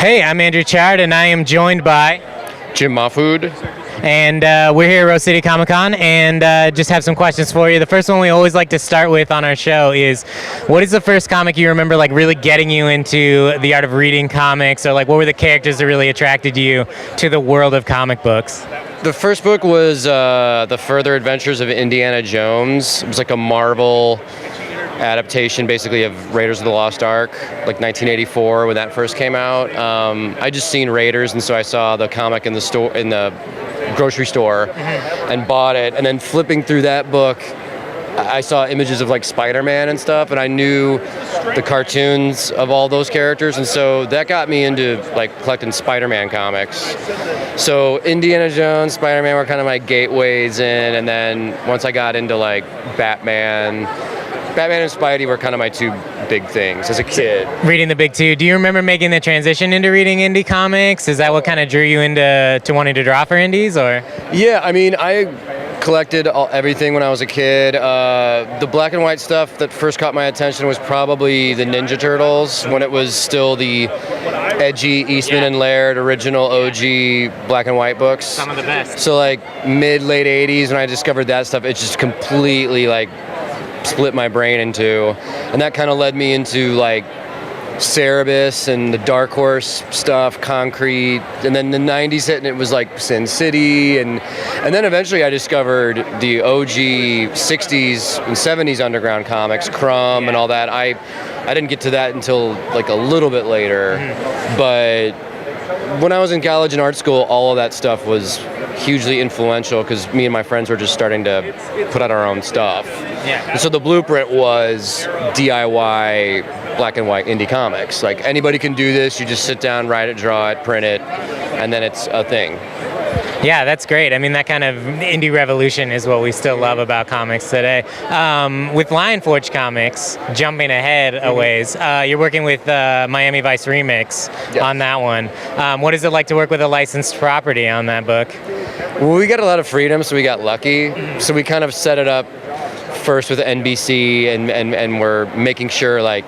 Hey, I'm Andrew Chard, and I am joined by Jim Mahfood. And we're here at Rose City Comic Con, and just have some questions for you. The first one we always like to start with on our show is, what is the first comic you remember like really getting you into the art of reading comics, or like what were the characters that really attracted you to the world of comic books? The first book was The Further Adventures of Indiana Jones. It was like a Marvel adaptation basically of Raiders of the Lost Ark, like 1984 when that first came out. I just seen Raiders, and so I saw the comic in the store, in the grocery store, and bought it. And then flipping through that book, I saw images of like Spider-Man and stuff, and I knew the cartoons of all those characters, and so that got me into like collecting Spider-Man comics. So Indiana Jones, Spider-Man were kind of my gateways in, and then once I got into like Batman and Spidey were kind of my two big things as a kid. Reading the big two. Do you remember making the transition into reading indie comics? Is that what kind of drew you into wanting to draw for indies, or? Yeah, I mean, I collected everything when I was a kid. The black and white stuff that first caught my attention was probably the Ninja Turtles, when it was still the edgy Eastman and Laird original OG black and white books. Some of the best. So like mid-late 80s when I discovered that stuff, it just completely like split my brain into, and that kind of led me into like Cerebus and the Dark Horse stuff, Concrete, and then the 90s hit and it was like Sin City, and then eventually I discovered the OG 60s and 70s underground comics, Crumb and all that. I didn't get to that until like a little bit later, but when I was in college and art school, all of that stuff was hugely influential because me and my friends were just starting to put out our own stuff. Yeah. And so the blueprint was DIY black and white indie comics. Like anybody can do this. You just sit down, write it, draw it, print it, and then it's a thing. Yeah, that's great. I mean, that kind of indie revolution is what we still love about comics today. With Lion Forge Comics, jumping ahead a ways, you're working with Miami Vice Remix on that one. What is it like to work with a licensed property on that book? Well, we got a lot of freedom, so we got lucky. So we kind of set it up first with NBC, and we're making sure, like,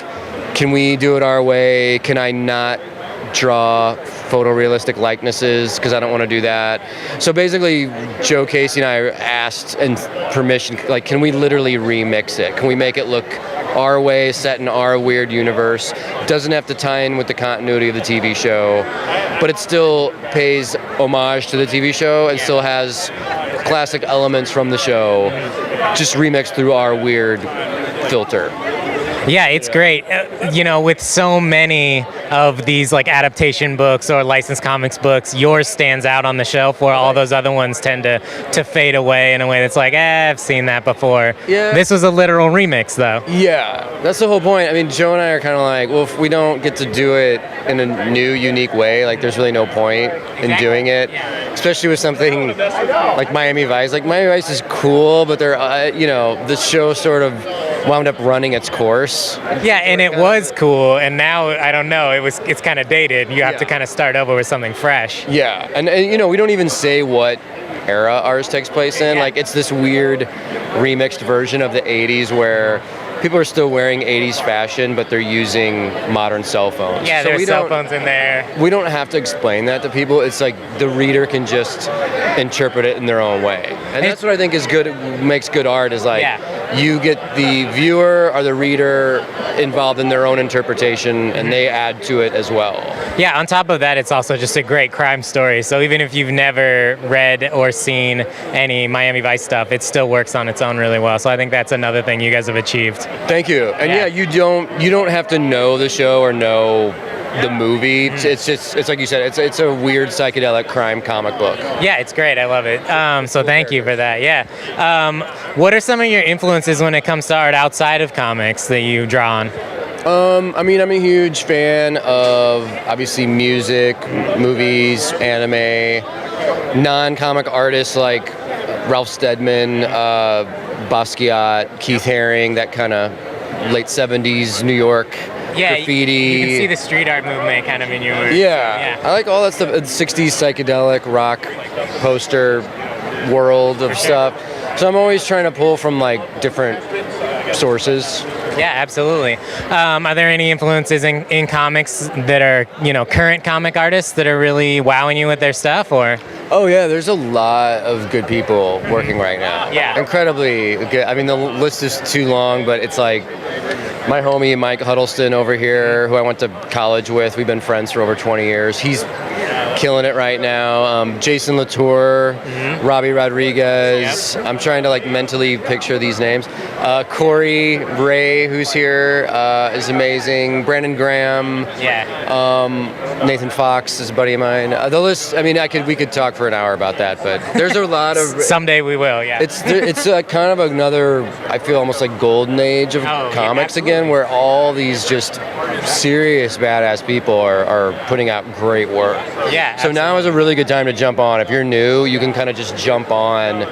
can we do it our way? Can I not draw photorealistic likenesses because I don't want to do that. So basically, Joe Casey and I asked and permission, like, can we literally remix it? Can we make it look our way, set in our weird universe? Doesn't have to tie in with the continuity of the TV show, but it still pays homage to the TV show and still has classic elements from the show, just remixed through our weird filter. Yeah, it's great. You know, with so many of these like adaptation books or licensed comics books, yours stands out on the shelf where all those other ones tend to fade away in a way that's like, I've seen that before. Yeah. This was a literal remix, though. Yeah, that's the whole point. I mean, Joe and I are kind of like, well, if we don't get to do it in a new, unique way, like there's really no point in doing it, especially with something like Miami Vice. Like Miami Vice is cool, but they're, you know, the show sort of wound up running its course. Yeah, and it was cool, and now I don't know. It's kind of dated. You have to kind of start over with something fresh. Yeah, and you know, we don't even say what era ours takes place in. Like it's this weird remixed version of the 80s where people are still wearing 80s fashion, but they're using modern cell phones. Yeah, so there's cell phones in there. We don't have to explain that to people. It's like the reader can just interpret it in their own way. And that's what I think is good, makes good art, is like you get the viewer or the reader involved in their own interpretation, and they add to it as well. Yeah, on top of that, it's also just a great crime story. So even if you've never read or seen any Miami Vice stuff, it still works on its own really well. So I think that's another thing you guys have achieved. Thank you. And yeah, you don't have to know the show or know the movie. It's like you said, it's a weird psychedelic crime comic book. Yeah, it's great. I love it. So thank you for that. Yeah. What are some of your influences when it comes to art outside of comics that you draw on? I mean, I'm a huge fan of obviously music, movies, anime, non-comic artists like Ralph Steadman, Basquiat, Keith Haring, that kind of late 70s New York graffiti. You can see the street art movement kind of in your work. Yeah, I like all that stuff. 60s psychedelic rock poster world of stuff. So I'm always trying to pull from like different sources. Yeah, absolutely. Are there any influences in comics that are, current comic artists that are really wowing you with their stuff, or? Oh yeah, there's a lot of good people working right now. Yeah. Incredibly good. I mean, the list is too long, but it's like my homie Mike Huddleston over here, who I went to college with. We've been friends for over 20 years. He's killing it right now. Jason Latour, Robbie Rodriguez. Yep. I'm trying to mentally picture these names. Corey Ray, who's here, is amazing. Brandon Graham. Yeah. Nathan Fox is a buddy of mine. The list. I mean, we could talk for an hour about that, but there's a lot of. Someday we will. Yeah. It's kind of another. I feel almost like golden age of comics again, where all these just serious badass people are putting out great work. Yeah. So now is a really good time to jump on. If you're new, you can kind of just jump on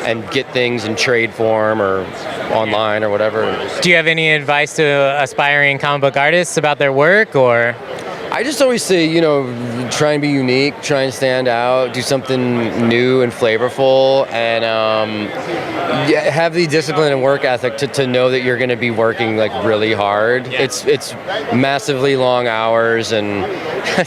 and get things in trade form or online or whatever. Do you have any advice to aspiring comic book artists about their work, or? I just always say, try and be unique, try and stand out, do something new and flavorful, and have the discipline and work ethic to know that you're going to be working really hard. Yeah. It's massively long hours and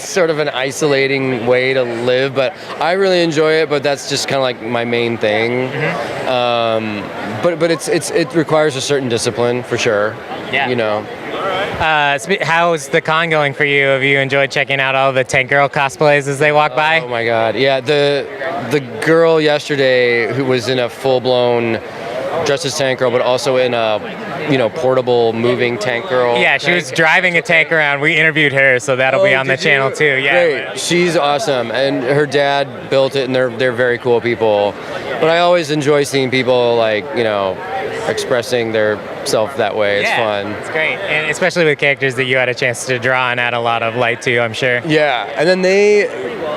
sort of an isolating way to live, but I really enjoy it. But that's just kind of my main thing. Mm-hmm. But it requires a certain discipline for sure. Yeah. How's the con going for you? Have you enjoyed checking out all the Tank Girl cosplays as they walk by? Oh my God, yeah. The girl yesterday who was in a full-blown dressed as Tank Girl, but also in a portable moving Tank Girl. Yeah, she was driving a tank around. We interviewed her, so that'll be on the channel too. Yeah, great. She's awesome, and her dad built it, and they're very cool people. But I always enjoy seeing people expressing their self that way. It's fun. It's great, and especially with characters that you had a chance to draw and add a lot of light to, I'm sure. Yeah, and then they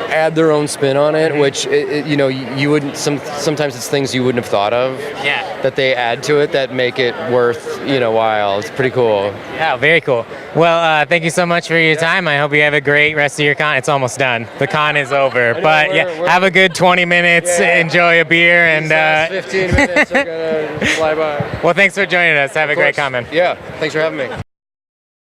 add their own spin on it, which you wouldn't. Sometimes it's things you wouldn't have thought of. Yeah. That they add to it that make it worth while. It's pretty cool. Yeah, very cool. Well, thank you so much for your time. I hope you have a great rest of your con. It's almost done. The con is over, but have a good 20 minutes. Yeah. Enjoy a beer and. 15 minutes are gonna fly by. Well, thanks for joining us. Have a great comment. Yeah, thanks for having me.